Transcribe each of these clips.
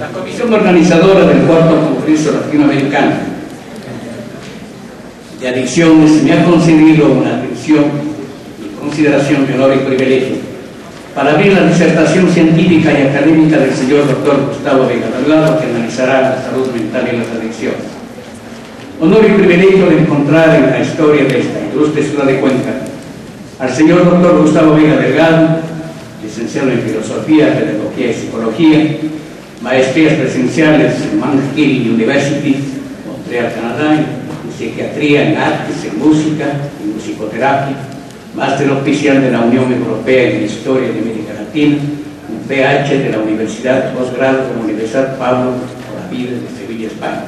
La comisión organizadora del cuarto Congreso Latinoamericano de Adicciones me ha concedido una atención y consideración de honor y privilegio para abrir la disertación científica y académica del señor Dr. Gustavo Vega Delgado, que analizará la salud mental y las adicciones. Honor y privilegio de encontrar en la historia de esta ilustre ciudad de Cuenca al señor Dr. Gustavo Vega Delgado, licenciado en Filosofía, Pedagogía y Psicología, maestrías presenciales en McGill University, Montreal, Canadá, en Psiquiatría, en Artes, en Música, en Musicoterapia, máster oficial de la Unión Europea en Historia de América Latina, un PH de la Universidad, posgrado de la Universidad Pablo Olavide de Sevilla, España.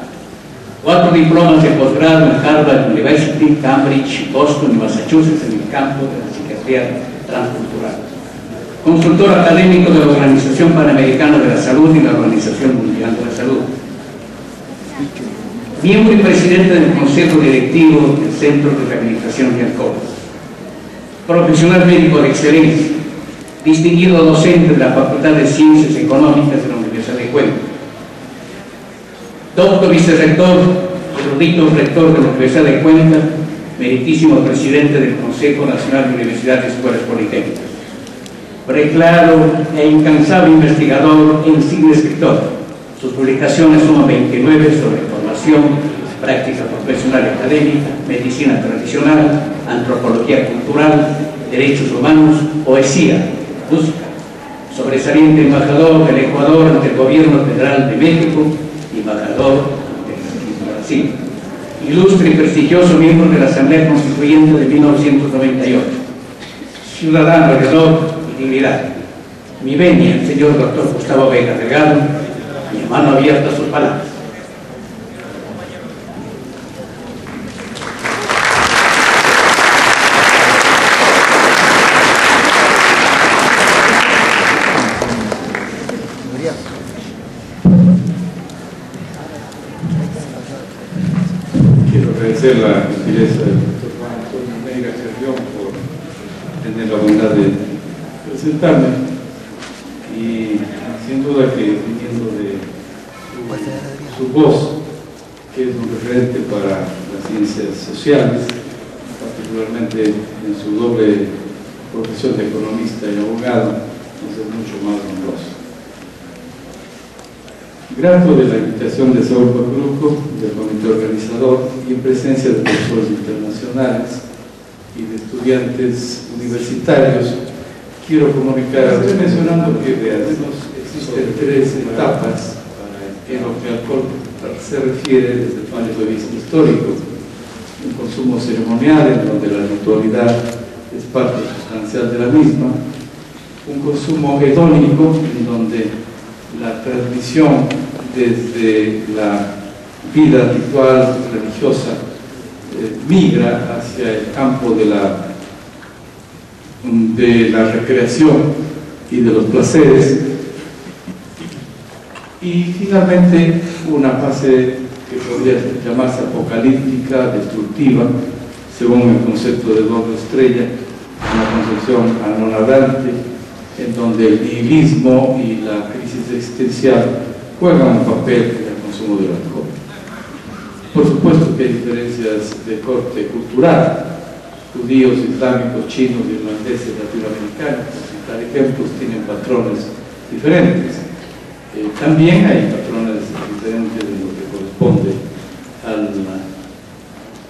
4 diplomas de posgrado en Harvard University, Cambridge, Boston y Massachusetts en el campo de la psiquiatría transcultural. Consultor académico de la Organización Panamericana de la Salud y la Organización Mundial de la Salud. Miembro y presidente del Consejo Directivo del Centro de Rehabilitación de Alcohol. Profesional médico de excelencia, distinguido docente de la Facultad de Ciencias Económicas de la Universidad de Cuenca. Doctor vicerrector, erudito rector de la Universidad de Cuenca, meritísimo presidente del Consejo Nacional de Universidades y Escuelas Politécnicas. Preclaro e incansable investigador e insigne escritor. Sus publicaciones son 29 sobre formación, práctica profesional y académica, medicina tradicional, antropología cultural, derechos humanos, poesía, música. Sobresaliente embajador del Ecuador ante el Gobierno Federal de México, embajador de Brasil. Ilustre y prestigioso miembro de la Asamblea Constituyente de 1998. Ciudadano de honor y dignidad. Mi venia, el señor Dr. Gustavo Vega Delgado, mi mano abierta a sus palabras. Quiero agradecer la gentileza del doctor Juan Antonio Vega Cerrión por tener la bondad de presentarme, y sin duda que viniendo de su voz, que es un referente para las ciencias sociales, particularmente en su doble profesión de economista y abogado, nos es mucho más honroso. Grato de la invitación de Saúl Pacuruco, del comité organizador, y en presencia de profesores internacionales y de estudiantes universitarios, quiero comunicar, mencionando que de al menos existen 3 etapas en lo que al alcohol se refiere desde el punto de vista histórico. Un consumo ceremonial, en donde la ritualidad es parte sustancial de la misma. Un consumo hedónico, en donde la transmisión desde la vida ritual religiosa migra hacia el campo de la recreación y de los placeres, y finalmente una fase que podría llamarse apocalíptica, destructiva, según el concepto de doble estrella, una concepción anonadante, en donde el nihilismo y la crisis existencial juegan un papel en el consumo del alcohol. Por supuesto que hay diferencias de corte cultural. Judíos, islámicos, chinos, irlandeses, latinoamericanos, por citar ejemplos, tienen patrones diferentes. También hay patrones diferentes en lo que corresponde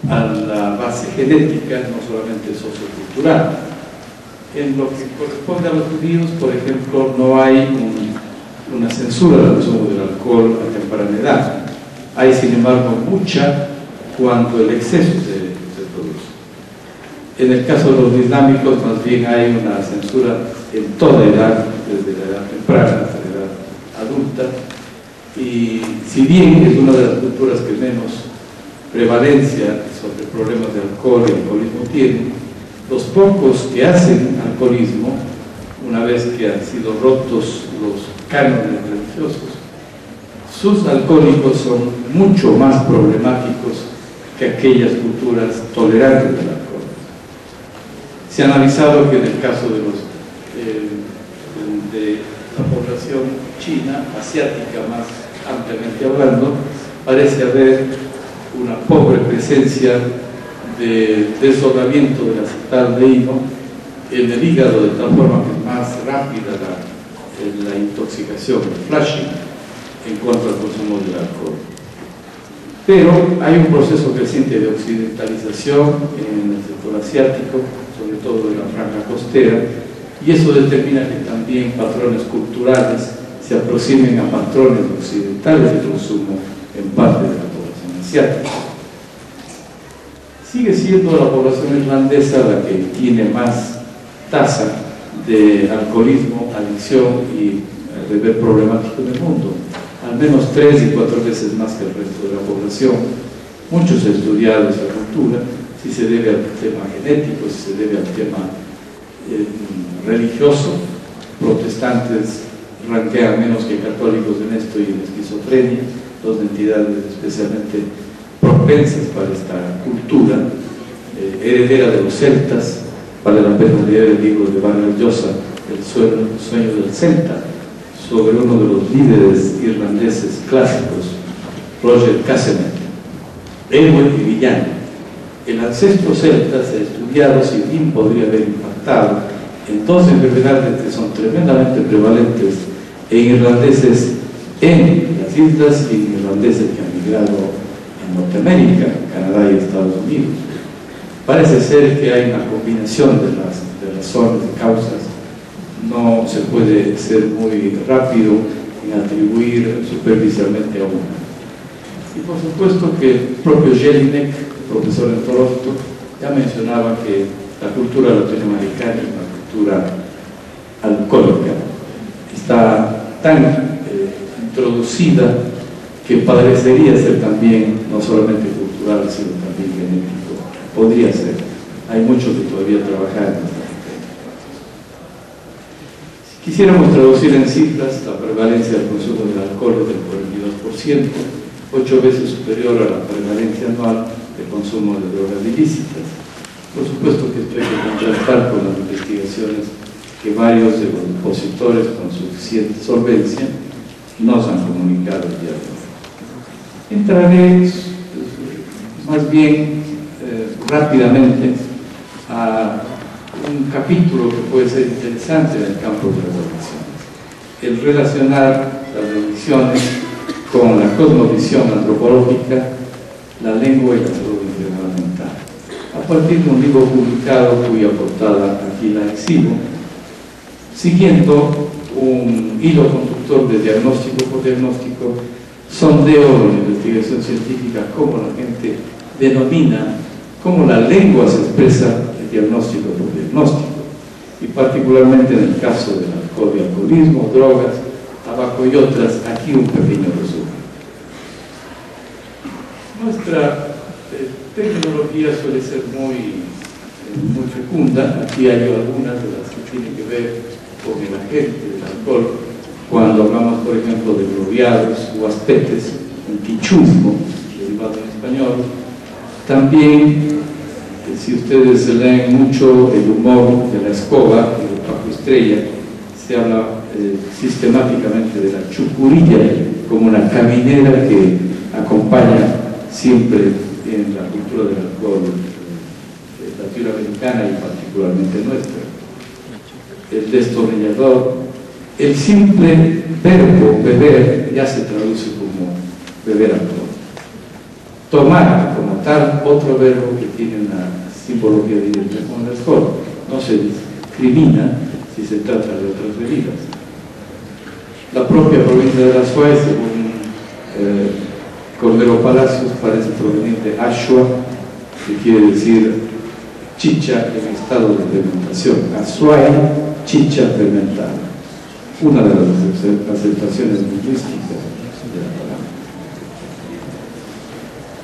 a la base genética, no solamente sociocultural. En lo que corresponde a los judíos, por ejemplo, no hay una censura del consumo del alcohol a temprana edad. Hay, sin embargo, mucha cuando el exceso se produce. En el caso de los islámicos, más bien hay una censura en toda edad, desde la edad temprana hasta la edad adulta, y si bien es una de las culturas que menos prevalencia sobre problemas de alcohol y alcoholismo tiene, los pocos que hacen alcoholismo, una vez que han sido rotos los cánones religiosos, sus alcohólicos son mucho más problemáticos que aquellas culturas tolerantes del alcohol. Se ha analizado que en el caso de la población China, asiática más ampliamente hablando, parece haber una pobre presencia de desdoblamiento del acetaldeído en el hígado, de tal forma que es más rápida la intoxicación, el flashing, en cuanto al consumo del alcohol. Pero hay un proceso creciente de occidentalización en el sector asiático, sobre todo de la franja costera, y eso determina que también patrones culturales se aproximen a patrones occidentales de consumo en parte de la población asiática. Sigue siendo la población irlandesa la que tiene más tasa de alcoholismo, adicción y beber problemático en el mundo, al menos 3 y 4 veces más que el resto de la población. Muchos estudiados esa cultura, si se debe al tema genético, si se debe al tema religioso. Protestantes ranquean menos que católicos en esto y en esquizofrenia, dos entidades especialmente propensas para esta cultura, heredera de los celtas. Vale la pena leer el libro de Vargas Llosa, El sueño del celta, sobre uno de los líderes irlandeses clásicos, Roger Casemate, héroe y villano. El ancestro celta se ha estudiado, si bien podría haber impactado en dos enfermedades que son tremendamente prevalentes en irlandeses en las islas y en irlandeses que han migrado en Norteamérica, Canadá y Estados Unidos. Parece ser que hay una combinación de razones, de causas. No se puede ser muy rápido en atribuir superficialmente a una. Y por supuesto que el propio Jelinek, profesor en Toronto, ya mencionaba que la cultura latinoamericana es una cultura alcohólica. Está tan introducida que parecería ser también no solamente cultural, sino también genético. Podría ser. Hay mucho que todavía trabajar en esta materia. Si quisiéramos traducir en cifras, la prevalencia del consumo del alcohol es del 42%, 8 veces superior a la prevalencia anual del consumo de drogas ilícitas. Por supuesto que esto hay que contrastar con las investigaciones que varios de los opositores con suficiente solvencia nos han comunicado el día de hoy. Entraré más bien rápidamente a un capítulo que puede ser interesante en el campo de las adicciones, el relacionar las adicciones con la cosmovisión antropológica, la lengua y la salud mental, a partir de un libro publicado cuya portada aquí la exhibo, siguiendo un hilo conductor de diagnóstico por diagnóstico, sondeo en investigación científica, cómo la gente denomina, cómo la lengua se expresa el diagnóstico por diagnóstico, y particularmente en el caso del alcohol y alcoholismo, drogas, tabaco y otras, aquí un pequeño resumen. Nuestra tecnología suele ser muy fecunda. Aquí hay algunas de las que tienen que ver con el agente del alcohol, cuando hablamos, por ejemplo, de gloriados o aspetes, un quichusmo, derivado en español. También, si ustedes leen mucho el humor de la escoba y de Paco Estrella, se habla sistemáticamente de la chucurilla como una caminera que acompaña siempre en la cultura del alcohol latinoamericana y particularmente nuestra. El destornillador, el simple verbo beber ya se traduce como beber alcohol. Tomar como tal, otro verbo que tiene una simbología directa con el alcohol. No se discrimina si se trata de otras bebidas. La propia provincia de la Suárez, según Cordero Palacios, parece provenir de Ashua, que quiere decir chicha en estado de fermentación. Azuay, chicha fermentada. Una de las aceptaciones lingüísticas de la palabra.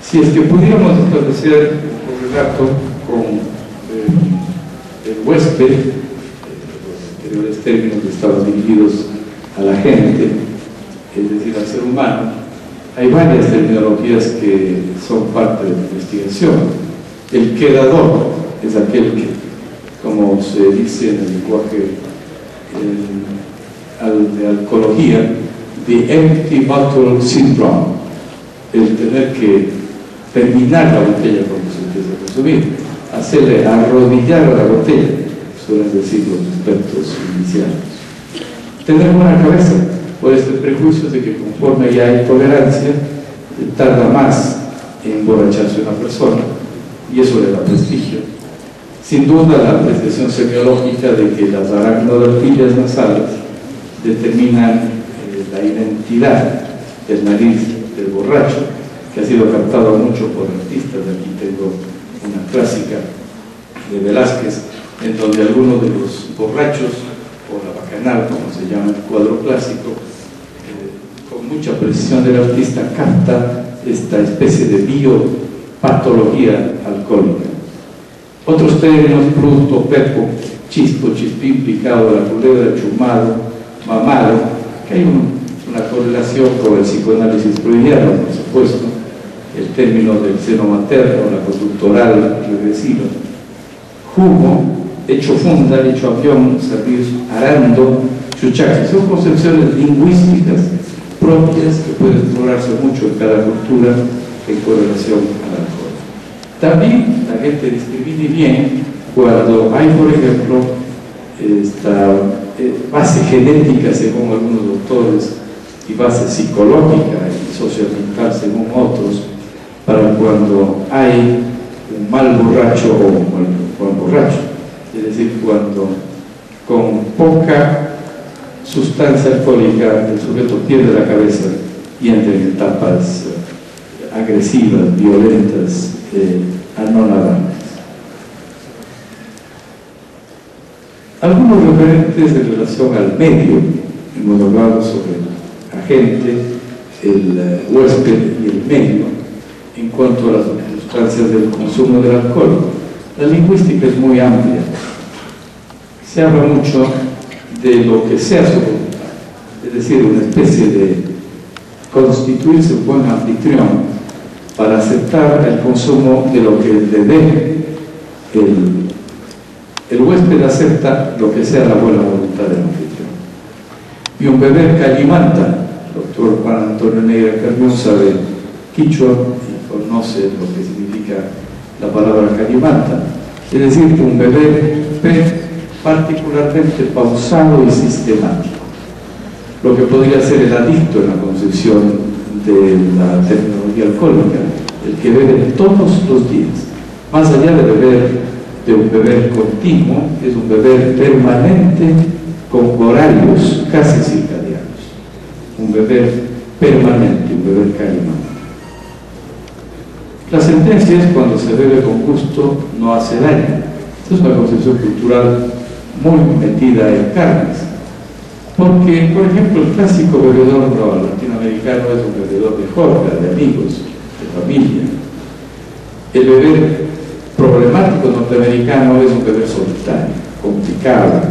Si es que pudiéramos establecer un relato con el huésped, los anteriores términos que estaban dirigidos a la gente, es decir, al ser humano, hay varias terminologías que son parte de la investigación. El quedador es aquel que, como se dice en el lenguaje de alcohología, the empty bottle syndrome, el tener que terminar la botella cuando se empieza a consumir, hacerle arrodillar a la botella, suelen decir los expertos iniciales. Tener buena cabeza, por este prejuicio de que conforme ya hay tolerancia, tarda más en emborracharse una persona, y eso le da prestigio. Sin duda, la apreciación semiológica de que las aracnodactilias nasales determinan la identidad del nariz del borracho, que ha sido captado mucho por artistas. Aquí tengo una clásica de Velázquez, en donde algunos de los borrachos, o la bacanal, como se llama el cuadro clásico, con mucha precisión del artista capta esta especie de biopatología alcohólica. Otros términos: pluto, pepo, chispo, chispín, picado, la culebra, chumado, mamado, que hay una correlación con el psicoanálisis freudiano, por supuesto, el término del seno materno, la conducta oral regresiva, jugo, hecho funda, hecho avión, servir arando, chuchaxi. Son concepciones lingüísticas propias que pueden explorarse mucho en cada cultura en correlación al alcohol. También la gente discrimina bien cuando hay, por ejemplo, esta base genética, según algunos doctores, y base psicológica y socioambiental, según otros, para cuando hay un mal borracho o un buen borracho. Es decir, cuando con poca sustancia alcohólica el sujeto pierde la cabeza y entra en etapas agresivas, violentas, anonadantes. Algunos referentes en relación al medio: hemos hablado sobre el agente, el huésped y el medio. En cuanto a las sustancias del consumo del alcohol, la lingüística es muy amplia. Se habla mucho de lo que sea su voluntad, es decir, una especie de constituirse un buen anfitrión para aceptar el consumo de lo que le dé. El huésped acepta lo que sea la buena voluntad del anfitrión. Y un beber callimanta. El doctor Juan Antonio Neira Carrión sabe quichua y conoce lo que significa la palabra callimanta, es decir, que un beber particularmente pausado y sistemático, lo que podría ser el adicto en la concepción de la terminología alcohólica, el que bebe todos los días, más allá de un beber continuo, es un beber permanente con horarios casi circadianos, un beber permanente, un beber calimán. La sentencia es: cuando se bebe con gusto no hace daño. Esta es una concepción cultural muy metida en carnes, porque, por ejemplo, el clásico bebedor latinoamericano es un bebedor de jorga, de amigos, de familia. El beber problemático norteamericano es un beber solitario, complicado,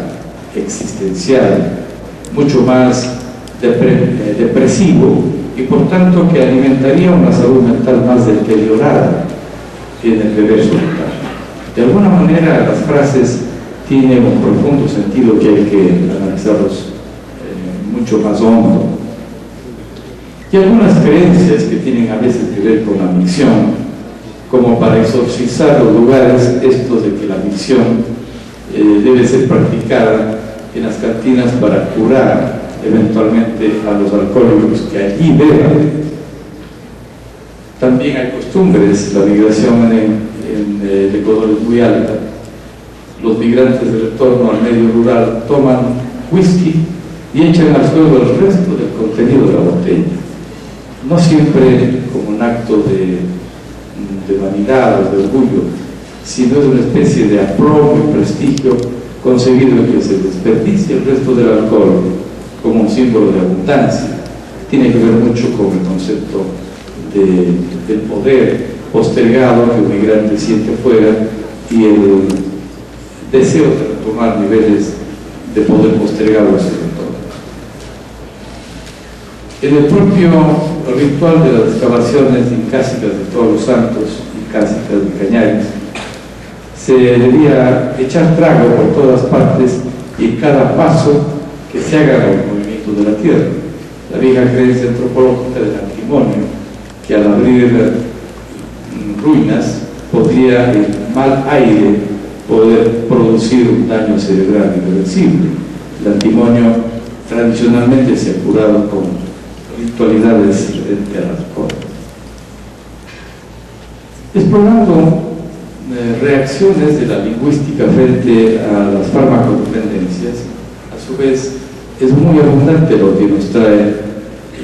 existencial, mucho más depresivo, y por tanto que alimentaría una salud mental más deteriorada que en el beber solitario. De alguna manera, las frases tienen un profundo sentido que hay que analizarlos mucho más hondo. Y algunas creencias que tienen a veces que ver con la micción, como para exorcizar los lugares estos de que la micción debe ser practicada en las cantinas para curar eventualmente a los alcohólicos que allí beban. También hay costumbres. La migración en el Ecuador es muy alta. Los migrantes de retorno al medio rural toman whisky y echan al suelo el resto del contenido de la botella, no siempre como un acto de vanidad o de orgullo, sino es una especie de aplomo y prestigio conseguido en que se desperdicie el resto del alcohol como un símbolo de abundancia. Tiene que ver mucho con el concepto del poder postergado que un migrante siente fuera y el deseo de retomar niveles de poder postergado en ese entorno. En el propio ritual de las excavaciones incásicas de Todos los Santos y cásicas de Cañaris, se debía echar trago por todas partes y en cada paso que se haga el movimiento de la tierra. la vieja creencia antropológica del antimonio, que al abrir ruinas podría el mal aire poder producir un daño cerebral irreversible. El antimonio tradicionalmente se ha curado con ritualidades frente al alcohol. Explorando reacciones de la lingüística frente a las farmacodependencias, a su vez es muy abundante lo que nos trae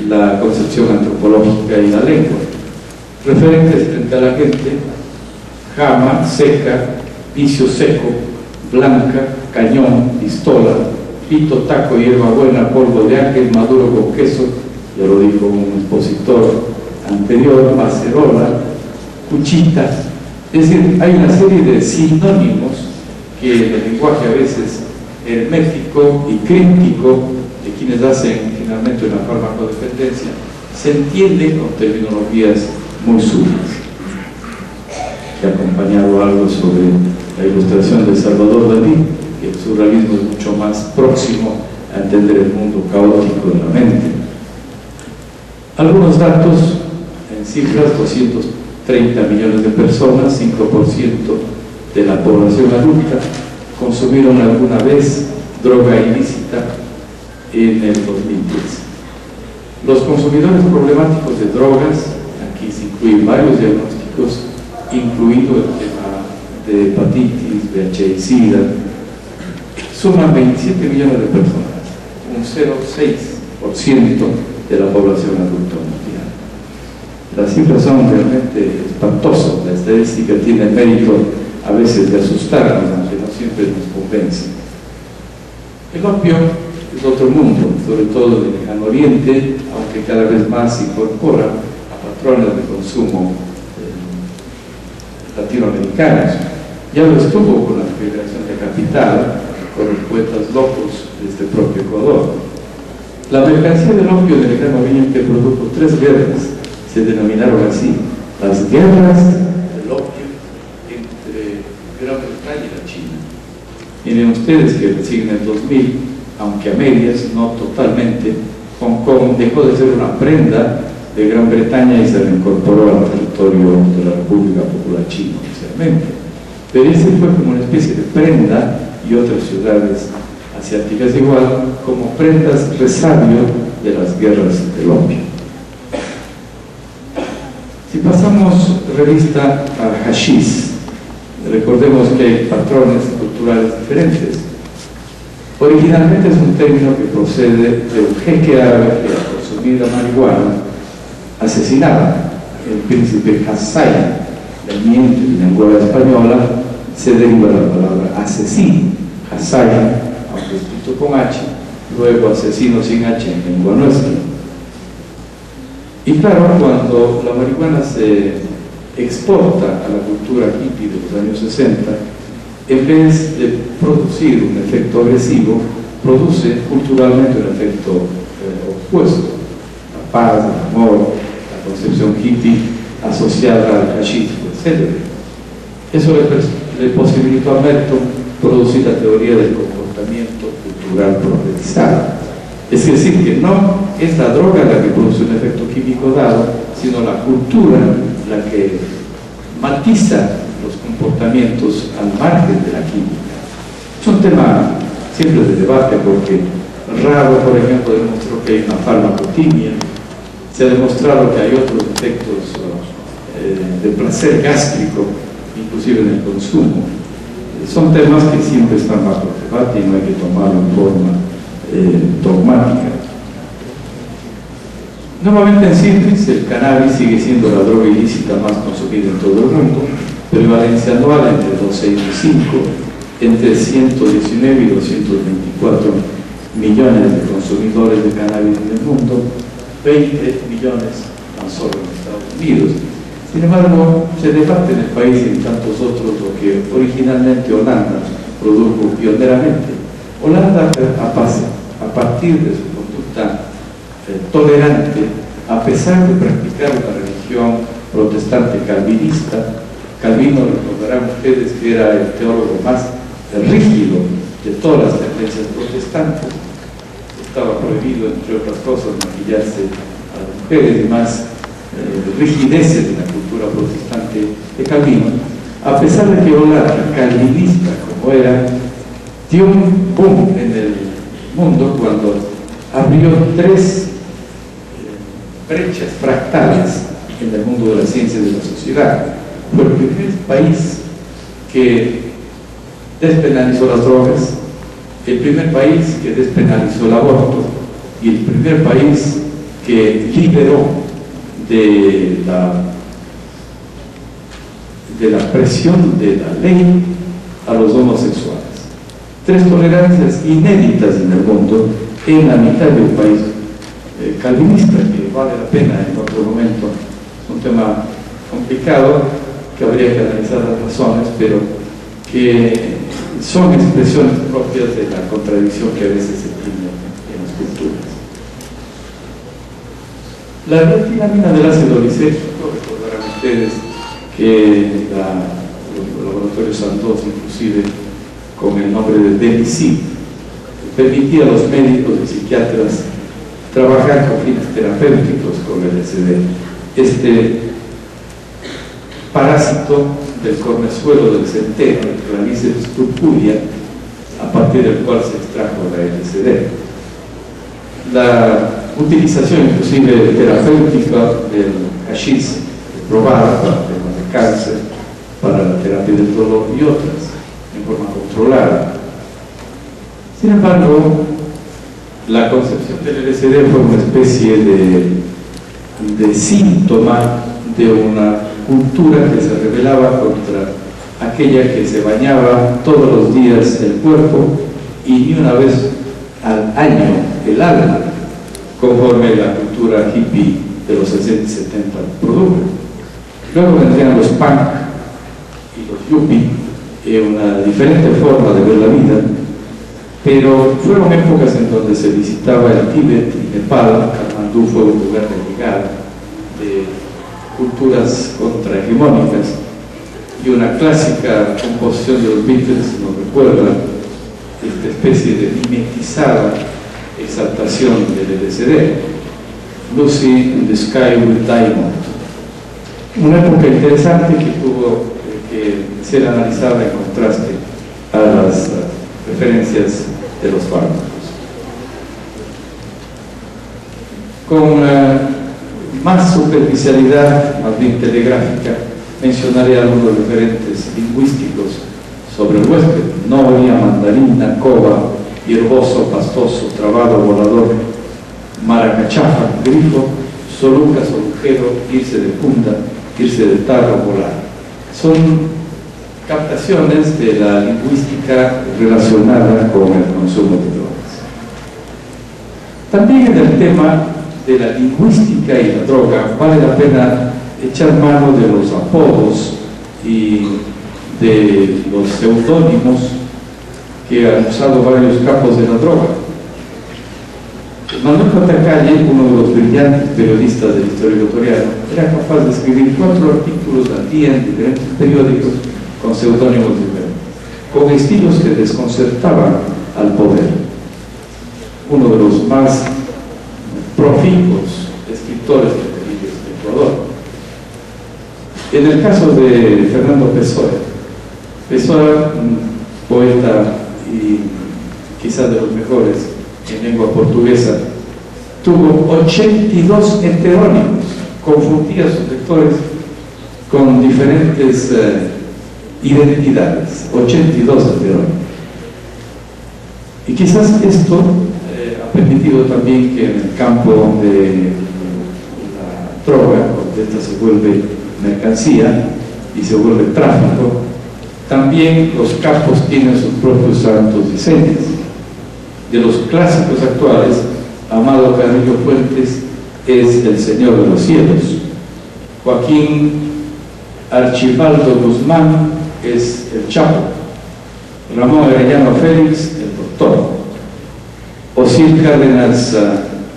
la concepción antropológica y la lengua. Referentes frente a la gente: jama, seca, vicio seco, blanca, cañón, pistola, pito, taco, hierbabuena, polvo de ángel, maduro con queso, ya lo dijo un expositor anterior, macerola, cuchita. Es decir, hay una serie de sinónimos que en el lenguaje a veces hermético y críptico de quienes hacen finalmente una farmacodependencia se entiende con terminologías muy sutiles. He acompañado algo sobre la ilustración de Salvador Dalí, que el surrealismo es mucho más próximo a entender el mundo caótico de la mente. Algunos datos en cifras: 230 millones de personas, 5% de la población adulta, consumieron alguna vez droga ilícita en el 2010. Los consumidores problemáticos de drogas, aquí se incluyen varios diagnósticos, incluido el tema de hepatitis, VIH y SIDA, suman 27 millones de personas, un 0,6% de la población adulta mundial. Las cifras son realmente espantosas. La estadística tiene el mérito a veces de asustarnos, aunque no siempre nos convence. El opio es otro mundo, sobre todo en el lejano oriente, aunque cada vez más se incorpora a patrones de consumo latinoamericanos. Ya lo estuvo con la Federación de Capital, con los poetas locos de este propio Ecuador. La mercancía del opio del lejano oriente produjo 3 guerras, se denominaron así: las guerras del opio entre Gran Bretaña y la China. Miren ustedes que recién en el 2000, aunque a medias, no totalmente, Hong Kong dejó de ser una prenda de Gran Bretaña y se reincorporó al territorio de la República Popular China oficialmente. Pero ese fue como una especie de prenda, y otras ciudades asiáticas igual, como prendas resabio de las guerras del opio. Si pasamos revista al hashish, recordemos que hay patrones culturales diferentes. Originalmente es un término que procede de un jeque árabe que, al consumir la marihuana, asesinaba. El príncipe Hassan, veniente de lengua española, se deriva de la palabra asesino. Hassan, aunque escrito con H, luego asesino sin H en lengua nuestra. Y claro, cuando la marihuana se exporta a la cultura hippie de los años 60, en vez de producir un efecto agresivo, produce culturalmente un efecto opuesto: la paz, el amor, la concepción hippie asociada al hashish, etc. Eso le posibilitó a Merton producir la teoría del comportamiento cultural progresado. Es decir, que no es la droga la que produce un efecto químico dado, sino la cultura la que matiza los comportamientos al margen de la química. Es un tema siempre de debate, porque Rado, por ejemplo, demostró que hay una farmacotimia. Se ha demostrado que hay otros efectos de placer gástrico, inclusive en el consumo. Son temas que siempre están bajo debate y no hay que tomarlo en forma dogmática. Nuevamente, en síntesis, el cannabis sigue siendo la droga ilícita más consumida en todo el mundo. Prevalencia anual entre 12 y 5, entre 119 y 224 millones de consumidores de cannabis en el mundo, 20 millones tan solo en Estados Unidos. Sin embargo, se debate en el país y en tantos otros lo que originalmente Holanda produjo pioneramente. Holanda, a partir de su conducta tolerante, a pesar de practicar una religión protestante calvinista, Calvino, recordarán ustedes que era el teólogo más rígido de todas las tendencias protestantes, estaba prohibido, entre otras cosas, maquillarse a las mujeres y más rigideces de la cultura protestante de Calvino, a pesar de que Olatra, calvinista como era, dio un boom en el mundo cuando abrió tres brechas fractales en el mundo de las ciencias de la sociedad. Fue el primer país que despenalizó las drogas, el primer país que despenalizó el aborto y el primer país que liberó de la presión de la ley a los homosexuales. Tres tolerancias inéditas en el mundo en la mitad de un país calvinista, que vale la pena en otro momento. Es un tema complicado que habría que analizar las razones, pero que son expresiones propias de la contradicción que a veces se tiene en las culturas. La dietilamina del ácido lisérgico, recordarán ustedes que los laboratorios Sandoz, inclusive con el nombre de Delicid, permitía a los médicos y psiquiatras trabajar con fines terapéuticos con el LSD. Este parásito del cornezuelo del centeno, la Rhizopus purpurea, a partir del cual se extrajo la LSD. La utilización inclusive terapéutica del hashish probada para temas de cáncer, para la terapia del dolor y otras, en forma controlada. Sin embargo, la concepción del LSD fue una especie de síntoma de una cultura que se rebelaba contra aquella que se bañaba todos los días el cuerpo y ni una vez al año el alma, conforme la cultura hippie de los 60 y 70 produjo. Luego vendrían los punk y los yuppie, una diferente forma de ver la vida, pero fueron épocas en donde se visitaba el Tíbet y Nepal. Katmandú fue un lugar de llegada de culturas contrahegemónicas, y una clásica composición de los Beatles nos recuerda esta especie de mimetizada exaltación del LSD, Lucy in the Sky with Diamond. Una época interesante que tuvo que ser analizada en contraste a las referencias de los fármacos. Con más superficialidad, más bien telegráfica, mencionaré algunos referentes lingüísticos sobre el huésped: novia, mandarina, coba, hierboso, pastoso, trabado, volador, maracachafa, grifo, soluca, solujero, irse de punta, irse de tarro, volar. Son captaciones de la lingüística relacionada con el consumo de drogas. También en el tema de la lingüística y la droga vale la pena echar mano de los apodos y de los seudónimos que han usado varios capos de la droga. Manuel J. Calle, uno de los brillantes periodistas de la historia ecuatoriana, era capaz de escribir 4 artículos al día en diferentes periódicos con seudónimos diferentes, con estilos que desconcertaban al poder. Uno de los más proficuos escritores que tenía en Ecuador. En el caso de Fernando Pessoa, un poeta y quizás de los mejores en lengua portuguesa, tuvo 82 heterónimos, confundía a sus lectores con diferentes identidades, 82 heterónimos. Y quizás esto ha permitido también que en el campo de la droga, cuando esta se vuelve mercancía y se vuelve tráfico, también los capos tienen sus propios santos y señas. De los clásicos actuales, Amado Carrillo Fuentes es el Señor de los Cielos, Joaquín Archibaldo Guzmán es el Chapo, Ramón Arellano Félix el Doctor, Osir Cárdenas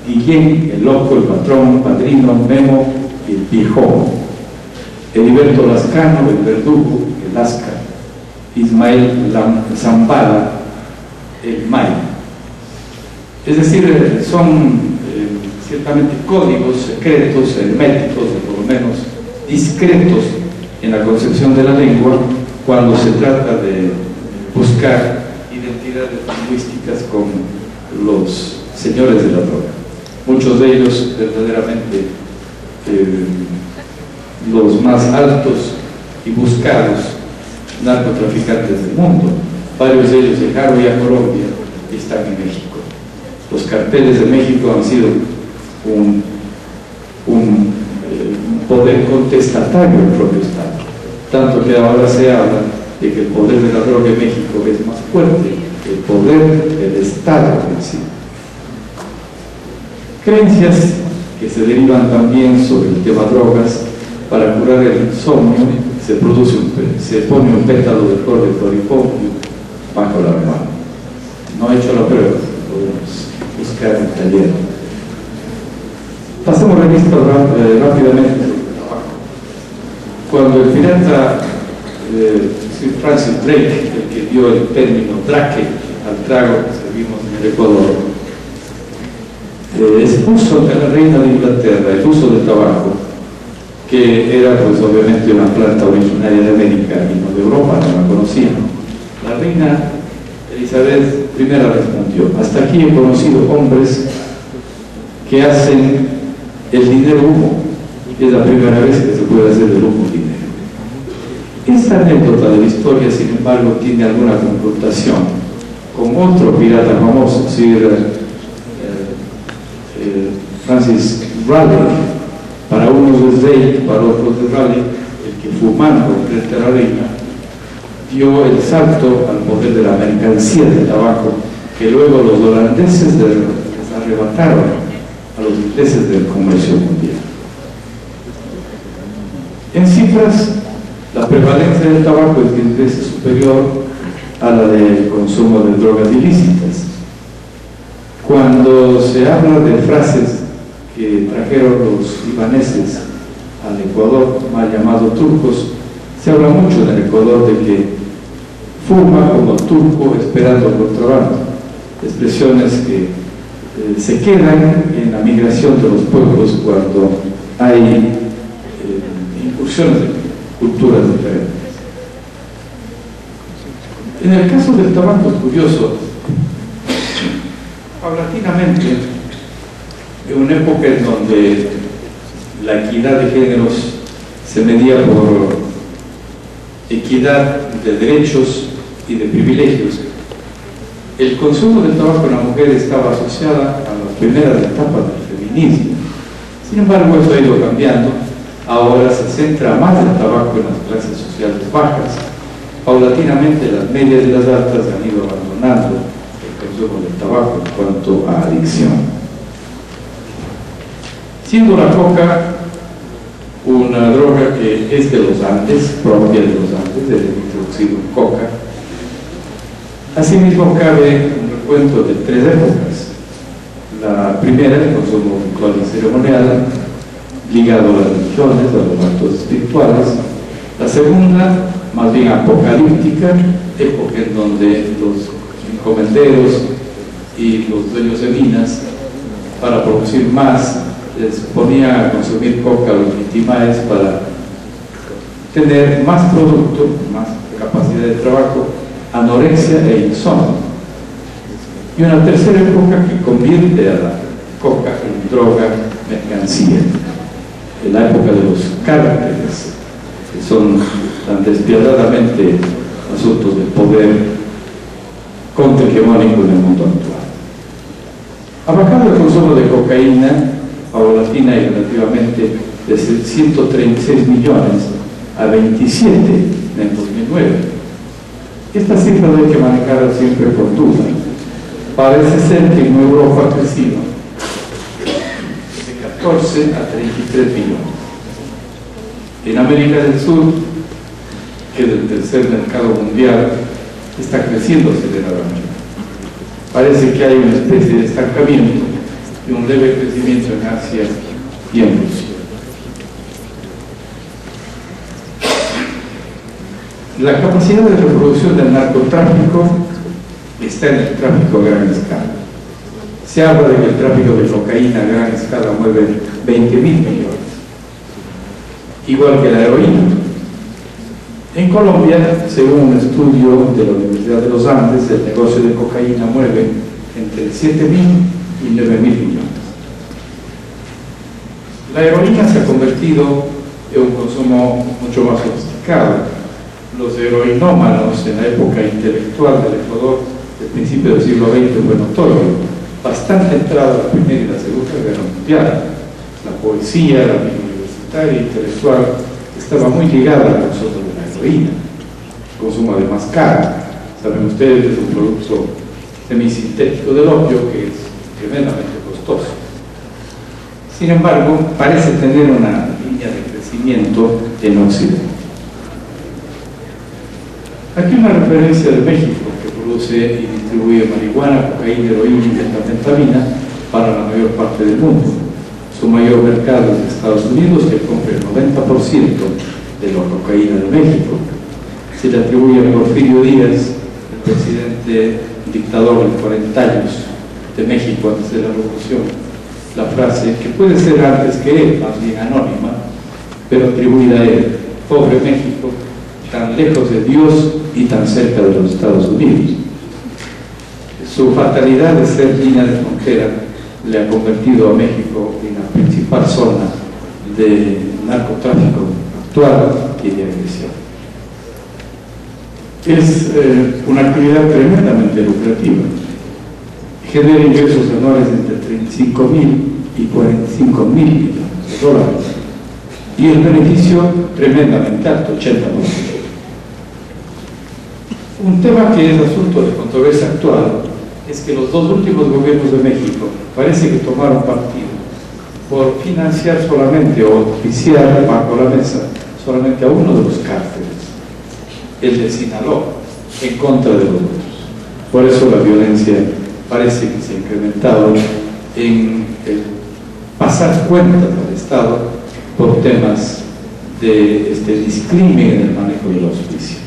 Guillén el Loco, el Patrón, Padrino, Memo y el Viejón, Heriberto Lascano el Verdugo, el Asca, Ismael Zambada el May. Es decir, son ciertamente códigos secretos, herméticos, o por lo menos discretos en la concepción de la lengua cuando se trata de buscar identidades lingüísticas con los señores de la droga. Muchos de ellos verdaderamente los más altos y buscados narcotraficantes del mundo. Varios de ellos llegaron ya a Colombia y están en México. Los carteles de México han sido un poder contestatario del propio Estado, tanto que ahora se habla de que el poder de la droga en México es más fuerte que el poder del Estado en sí. Creencias que se derivan también sobre el tema drogas. Para curar el insomnio se pone un pétalo de flor de floripondio bajo la almohada. No he hecho la prueba, podemos buscar en el taller. Pasemos revista rápidamente sobre el trabajo. Cuando el pirata Sir Francis Drake, el que dio el término Drake al trago que servimos en el Ecuador, expuso ante la reina de Inglaterra el uso del tabaco, que era pues obviamente una planta originaria de América y no de Europa, no la conocían. La reina Elizabeth I respondió: hasta aquí he conocido hombres que hacen el dinero humo, y es la primera vez que se puede hacer del humo dinero. Esta anécdota de la historia, sin embargo, tiene alguna confrontación con otro pirata famoso, Sir Francis Raleigh. Para unos es Drake, para otros es Raleigh, el que fumando frente a la reina dio el salto al poder de la mercancía del tabaco, que luego los holandeses les arrebataron a los ingleses del comercio mundial. En cifras, la prevalencia del tabaco es 10 veces superior a la del consumo de drogas ilícitas. Cuando se habla de frases que trajeron los libaneses al Ecuador, mal llamados turcos, se habla mucho en el Ecuador de que fuma como turco esperando el contrabando, expresiones que se quedan en la migración de los pueblos cuando hay incursiones de culturas diferentes. En el caso del tabaco es curioso, paulatinamente, en una época en donde la equidad de géneros se medía por equidad de derechos y de privilegios, el consumo del tabaco en la mujer estaba asociada a las primeras etapas del feminismo. Sin embargo, eso ha ido cambiando. Ahora se centra más el tabaco en las clases sociales bajas. Paulatinamente las medias y las altas han ido abandonando el consumo del tabaco en cuanto a adicción. Siendo la coca una droga que es de los Andes, propia de los Andes, desde introducido en coca, asimismo cabe un recuento de 3 épocas. La primera, el consumo ritual y ceremonial, ligado a las religiones, a los actos espirituales. La segunda, más bien apocalíptica, época en donde los encomenderos y los dueños de minas, para producir más, les ponían a consumir coca a los mitimaes para tener más producto, más capacidad de trabajo, anorexia e insomnio. Y una tercera época que convierte a la coca en droga, mercancía, en la época de los cárteles, que son tan despiadadamente asuntos de poder contrahegemónico en el mundo actual. Ha bajado el consumo de cocaína paulatina y relativamente de 136 millones a 27 en el 2009. Esta cifra hay que manejarla siempre con duda. Parece ser que en Europa ha crecido de 14 a 33 millones. En América del Sur, que es el tercer mercado mundial, está creciendo aceleradamente. Parece que hay una especie de estancamiento y un leve crecimiento en Asia y en Rusia. La capacidad de reproducción del narcotráfico está en el tráfico a gran escala. Se habla de que el tráfico de cocaína a gran escala mueve 20.000 millones, igual que la heroína. En Colombia, según un estudio de la Universidad de los Andes, el negocio de cocaína mueve entre 7.000 y 9.000 millones. La heroína se ha convertido en un consumo mucho más sofisticado. Los heroinómanos en la época intelectual del Ecuador del principio del siglo XX fue notorio, bastante entrada la Primera y la Segunda Guerra Mundial. La poesía, la vida universitaria, intelectual, estaba muy ligada al consumo de la heroína, consumo además caro. Saben ustedes que es un producto semisintético del opio que es tremendamente costoso. Sin embargo, parece tener una línea de crecimiento en Occidente. Aquí una referencia de México, que produce y distribuye marihuana, cocaína, heroína y metanfetamina para la mayor parte del mundo. Su mayor mercado es Estados Unidos, que compra el 90% de la cocaína de México. Se le atribuye a Porfirio Díaz, el presidente dictador de 40 años de México antes de la Revolución, la frase que puede ser antes que él, más bien anónima, pero atribuida a él: pobre México, tan lejos de Dios y tan cerca de los Estados Unidos. Su fatalidad de ser línea de frontera le ha convertido a México en la principal zona de narcotráfico actual y de agresión. Es una actividad tremendamente lucrativa. Genera ingresos anuales entre 35.000 y 45.000 millones de dólares. Y el beneficio tremendamente alto, 80%. Un tema que es asunto de controversia actual es que los dos últimos gobiernos de México parece que tomaron partido por financiar solamente o auspiciar bajo la mesa solamente a uno de los cárteles, el de Sinaloa, en contra de los otros. Por eso la violencia parece que se ha incrementado en el pasar cuentas al Estado por temas de discrimen en el manejo del auspicio.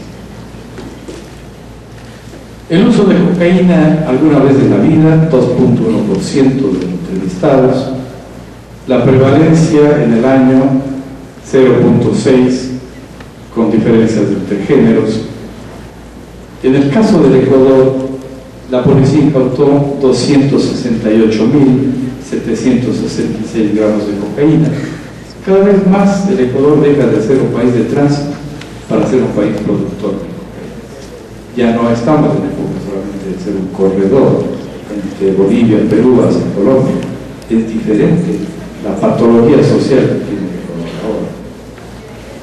El uso de cocaína alguna vez en la vida, 2.1% de los entrevistados. La prevalencia en el año, 0.6, con diferencias entre géneros. En el caso del Ecuador, la policía incautó 268.766 gramos de cocaína. Cada vez más el Ecuador deja de ser un país de tránsito para ser un país productor de cocaína. Ya no estamos en época solamente de ser un corredor entre Bolivia, Perú, hacia Colombia. Es diferente la patología social que tiene el Ecuador ahora.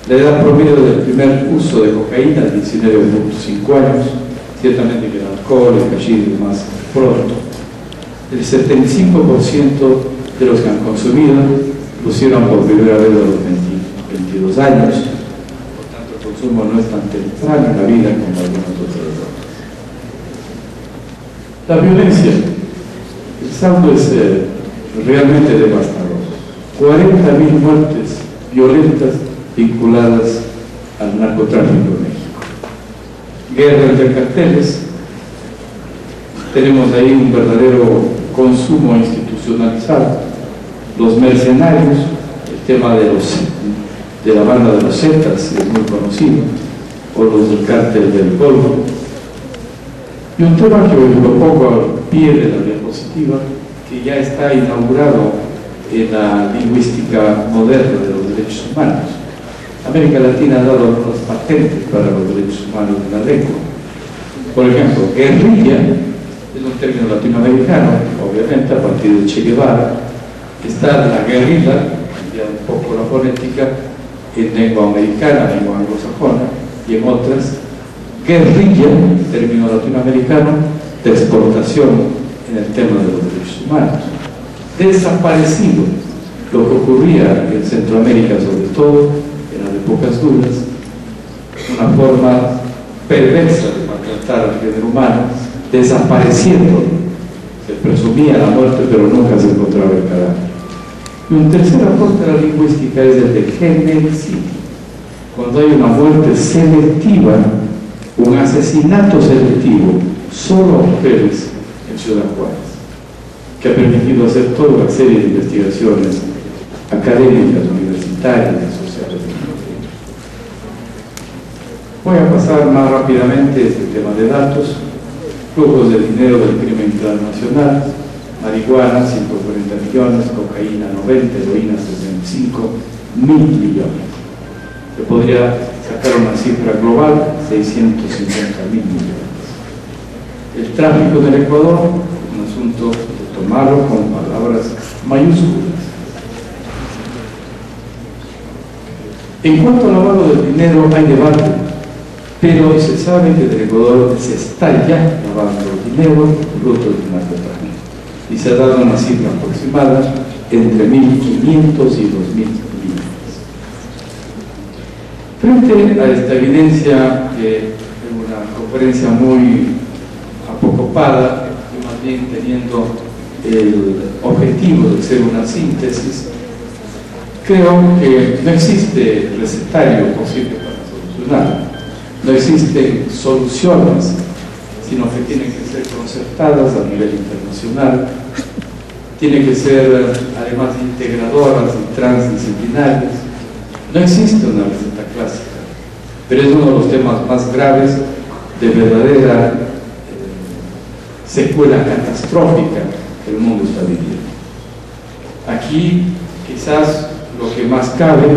La edad promedio del primer uso de cocaína es 19.5 años. Ciertamente que el alcohol, el hachís es más pronto. El 75% de los que han consumido lo hicieron por primera vez a los 22 años. Por tanto, el consumo no es tan temprano en la vida como algunas otras drogas. La violencia, el saldo es realmente devastador. 40.000 muertes violentas vinculadas al narcotráfico en México. Guerra entre carteles. Tenemos ahí un verdadero consumo institucionalizado. Los mercenarios, el tema de la banda de los Zetas es muy conocido, o los del cártel del Golfo. Y un tema que lo pongo al pie de la diapositiva, que ya está inaugurado en la lingüística moderna de los derechos humanos. América Latina ha dado algunas patentes para los derechos humanos de la lengua. Por ejemplo, guerrilla es un término latinoamericano, obviamente a partir de Che Guevara. Está la guerrilla, ya un poco la fonética, en lengua americana, lengua anglosajona, y en otras. Guerrilla, término latinoamericano, de exportación en el tema de los derechos humanos. Desaparecido lo que ocurría en Centroamérica, sobre todo en las épocas duras, una forma perversa de maltratar al género humano, desapareciendo. Se presumía la muerte, pero nunca se encontraba el cadáver. Y un tercer aporte de la lingüística es el de genericidio. Cuando hay una muerte selectiva, un asesinato selectivo, solo a mujeres en Ciudad Juárez. que ha permitido hacer toda una serie de investigaciones académicas, universitarias y sociales. Voy a pasar más rápidamente este tema de datos. Flujos de dinero del crimen internacional: marihuana 140 millones, cocaína 90, heroína 65 mil millones. Se podría sacar una cifra global: 650 mil millones. El tráfico en el Ecuador, un asunto de tomarlo con palabras mayúsculas. En cuanto al lavado del dinero, hay debate, pero se sabe que en el Ecuador se está ya lavando dinero fruto del narcotráfico, y se ha dado una cifra aproximada entre 1.500 y 2.000 millones. Frente a esta evidencia, en una conferencia muy apocopada, y más bien teniendo el objetivo de ser una síntesis, creo que no existe recetario posible para solucionar. No existen soluciones, sino que tienen que ser concertadas a nivel internacional, tienen que ser además integradoras y transdisciplinarias. No existe una receta clásica, pero es uno de los temas más graves de verdadera secuela catastrófica que el mundo está viviendo. Aquí quizás lo que más cabe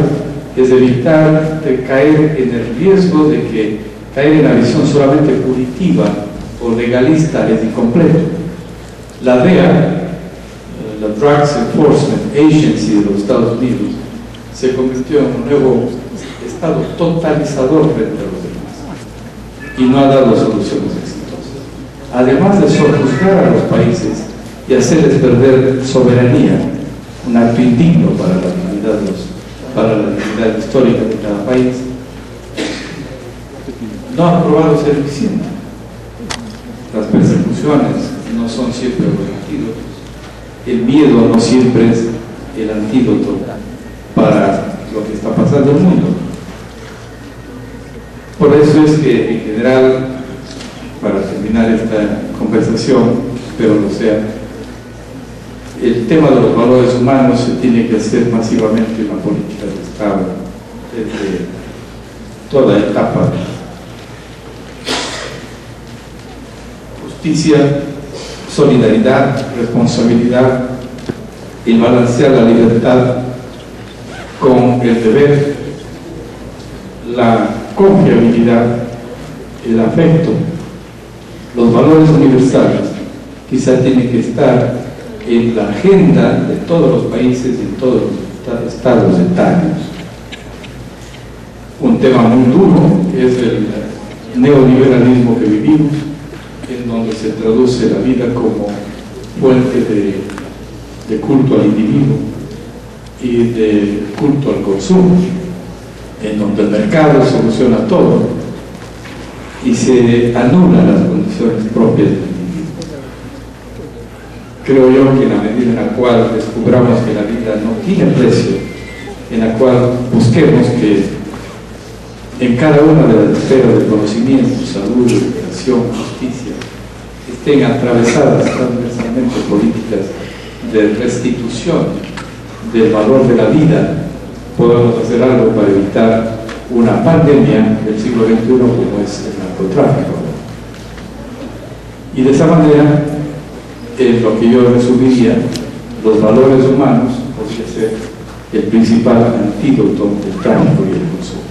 es evitar de caer en el riesgo de que caer en la visión solamente punitiva o legalista es incompleto. La DEA, la Drugs Enforcement Agency de los Estados Unidos, se convirtió en un nuevo estado totalizador frente a los demás y no ha dado soluciones exitosas. Además de sojuzgar a los países y hacerles perder soberanía, un acto indigno para la dignidad histórica de cada país, no ha probado ser eficiente. Las persecuciones no son siempre los antídotos, el miedo no siempre es el antídoto para lo que está pasando en el mundo. Por eso es que en general, para terminar esta conversación, espero lo sea, el tema de los valores humanos se tiene que hacer masivamente una política de Estado desde toda etapa. Justicia, solidaridad, responsabilidad, y balancear la libertad con el deber, la confiabilidad, el afecto, los valores universales, quizá tienen que estar en la agenda de todos los países y en todos los estados etarios. Un tema muy duro es el neoliberalismo que vivimos, en donde se traduce la vida como fuente de culto al individuo y de culto al consumo, en donde el mercado soluciona todo y se anulan las condiciones propias del individuo. Creo yo que en la medida en la cual descubramos que la vida no tiene precio, en la cual busquemos que en cada una de las esferas del conocimiento, salud, educación, justicia, estén atravesadas transversalmente políticas de restitución del valor de la vida, podemos hacer algo para evitar una pandemia del siglo XXI como es el narcotráfico. Y de esa manera, en lo que yo resumiría, los valores humanos podría ser el principal antídoto del tráfico y el consumo.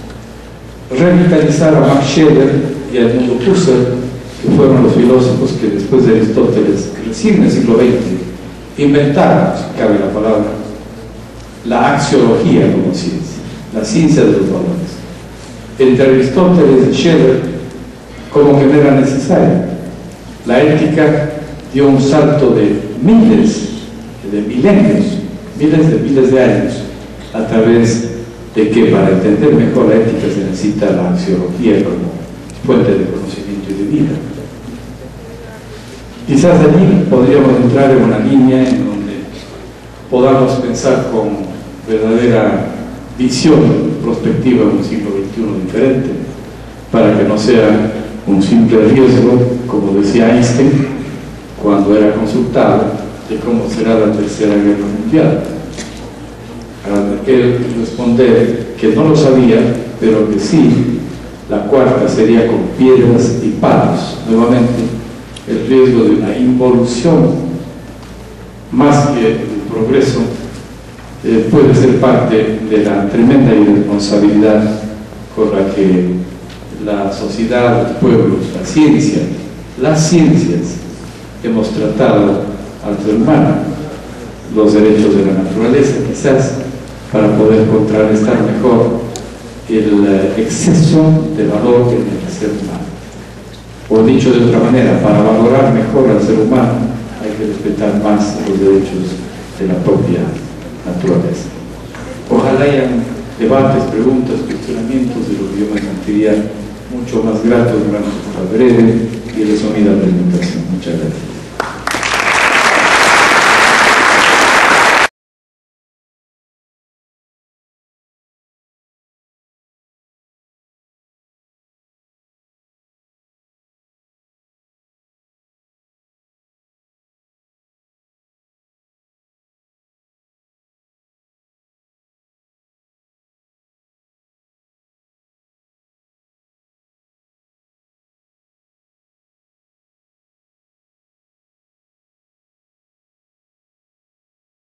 Revitalizar a Max Scheler y a Edmund Husserl, que fueron los filósofos que después de Aristóteles, recién en el siglo XX, inventaron, si cabe la palabra, la axiología como ciencia, la ciencia de los valores. Entre Aristóteles y Scheler, como que no era necesaria. La ética dio un salto de miles de milenios, miles de años, a través de que para entender mejor la ética se necesita la axiología como fuente de conocimiento y de vida. Quizás allí podríamos entrar en una línea en donde podamos pensar con verdadera visión prospectiva en un siglo XXI diferente, para que no sea un simple riesgo, como decía Einstein cuando era consultado, de cómo será la Tercera Guerra Mundial. Él responder que no lo sabía, pero que sí, la cuarta sería con piedras y palos. Nuevamente, el riesgo de una involución más que el progreso puede ser parte de la tremenda irresponsabilidad con la que la sociedad, los pueblos, las ciencias hemos tratado al ser humano, los derechos de la naturaleza, quizás para poder contrarrestar mejor el exceso de valor en el ser humano. O dicho de otra manera, para valorar mejor al ser humano hay que respetar más los derechos de la propia naturaleza. Ojalá hayan debates, preguntas, cuestionamientos de lo que yo me sentiría mucho más grato durante esta breve y resumida presentación. Muchas gracias.